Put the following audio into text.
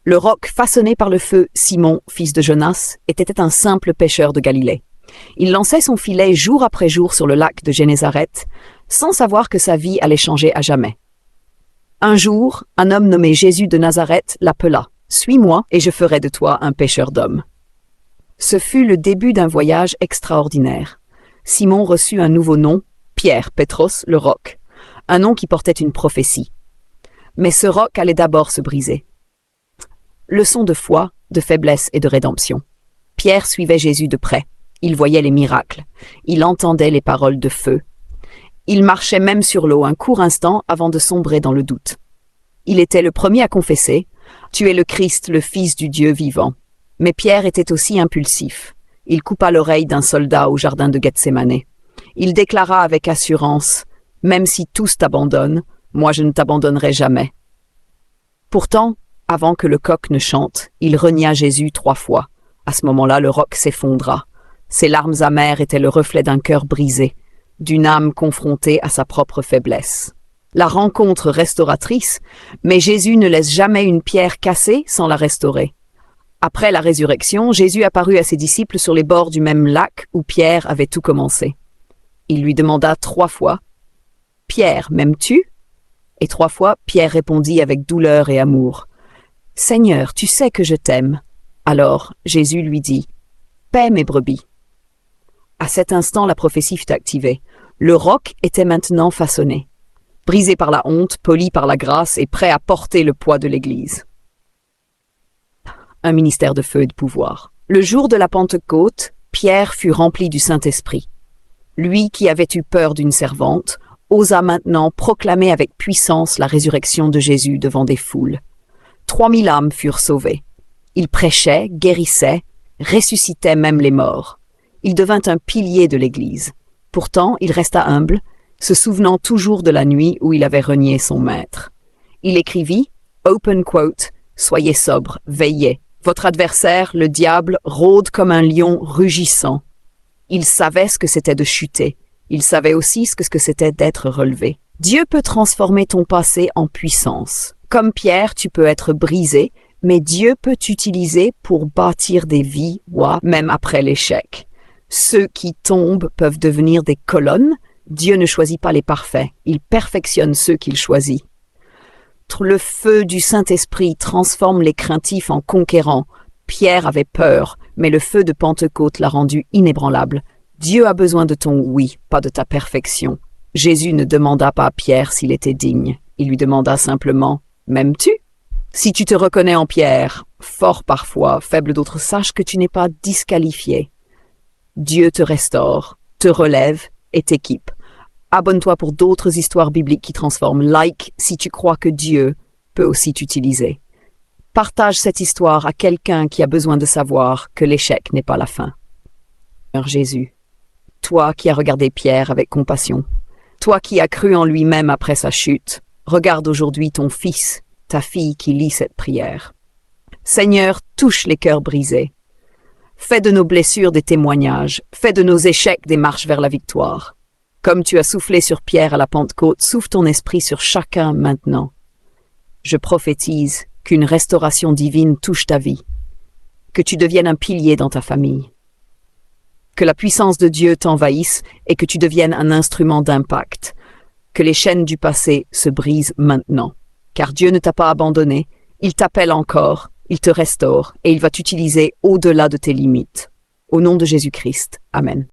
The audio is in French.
Le roc façonné par le feu, Simon, fils de Jonas, était un simple pêcheur de Galilée. Il lançait son filet jour après jour sur le lac de Génézareth, sans savoir que sa vie allait changer à jamais. Un jour, un homme nommé Jésus de Nazareth l'appela. « Suis-moi et je ferai de toi un pêcheur d'hommes. » Ce fut le début d'un voyage extraordinaire. Simon reçut un nouveau nom, Pierre, Pétros, le roc, un nom qui portait une prophétie. Mais ce roc allait d'abord se briser. Leçon de foi, de faiblesse et de rédemption. Pierre suivait Jésus de près. Il voyait les miracles. Il entendait les paroles de feu. Il marchait même sur l'eau un court instant avant de sombrer dans le doute. Il était le premier à confesser « Tu es le Christ, le Fils du Dieu vivant ». Mais Pierre était aussi impulsif. Il coupa l'oreille d'un soldat au jardin de Gethsémané. Il déclara avec assurance « Même si tous t'abandonnent, moi je ne t'abandonnerai jamais ». Pourtant, avant que le coq ne chante, il renia Jésus 3 fois. À ce moment-là, le roc s'effondra. Ses larmes amères étaient le reflet d'un cœur brisé, d'une âme confrontée à sa propre faiblesse. La rencontre restauratrice, mais Jésus ne laisse jamais une pierre cassée sans la restaurer. Après la résurrection, Jésus apparut à ses disciples sur les bords du même lac où Pierre avait tout commencé. Il lui demanda 3 fois « Pierre, m'aimes-tu » Et 3 fois, Pierre répondit avec douleur et amour « Seigneur, tu sais que je t'aime. » Alors Jésus lui dit « Paie mes brebis. » À cet instant, la prophétie fut activée. Le roc était maintenant façonné, brisé par la honte, poli par la grâce et prêt à porter le poids de l'Église. Un ministère de feu et de pouvoir. Le jour de la Pentecôte, Pierre fut rempli du Saint-Esprit. Lui qui avait eu peur d'une servante, osa maintenant proclamer avec puissance la résurrection de Jésus devant des foules. 3000 âmes furent sauvées. Il prêchait, guérissait, ressuscitait même les morts. Il devint un pilier de l'Église. Pourtant, il resta humble, se souvenant toujours de la nuit où il avait renié son maître. Il écrivit, open quote, « Soyez sobres, veillez. Votre adversaire, le diable, rôde comme un lion rugissant. » Il savait ce que c'était de chuter. Il savait aussi ce que c'était d'être relevé. Dieu peut transformer ton passé en puissance. Comme Pierre, tu peux être brisé, mais Dieu peut t'utiliser pour bâtir des vies, même après l'échec. Ceux qui tombent peuvent devenir des colonnes. Dieu ne choisit pas les parfaits, il perfectionne ceux qu'il choisit. Le feu du Saint-Esprit transforme les craintifs en conquérants. Pierre avait peur, mais le feu de Pentecôte l'a rendu inébranlable. Dieu a besoin de ton oui, pas de ta perfection. Jésus ne demanda pas à Pierre s'il était digne. Il lui demanda simplement « M'aimes-tu » Si tu te reconnais en Pierre, fort parfois, faible d'autres, sache que tu n'es pas disqualifié. Dieu te restaure, te relève et t'équipe. Abonne-toi pour d'autres histoires bibliques qui transforment. Like si tu crois que Dieu peut aussi t'utiliser. Partage cette histoire à quelqu'un qui a besoin de savoir que l'échec n'est pas la fin. Seigneur Jésus, toi qui as regardé Pierre avec compassion, toi qui as cru en lui-même après sa chute, regarde aujourd'hui ton fils, ta fille qui lit cette prière. Seigneur, touche les cœurs brisés. Fais de nos blessures des témoignages, fais de nos échecs des marches vers la victoire. Comme tu as soufflé sur Pierre à la Pentecôte, souffle ton esprit sur chacun maintenant. Je prophétise qu'une restauration divine touche ta vie, que tu deviennes un pilier dans ta famille, que la puissance de Dieu t'envahisse et que tu deviennes un instrument d'impact, que les chaînes du passé se brisent maintenant, car Dieu ne t'a pas abandonné, il t'appelle encore, il te restaure et il va t'utiliser au-delà de tes limites. Au nom de Jésus-Christ. Amen.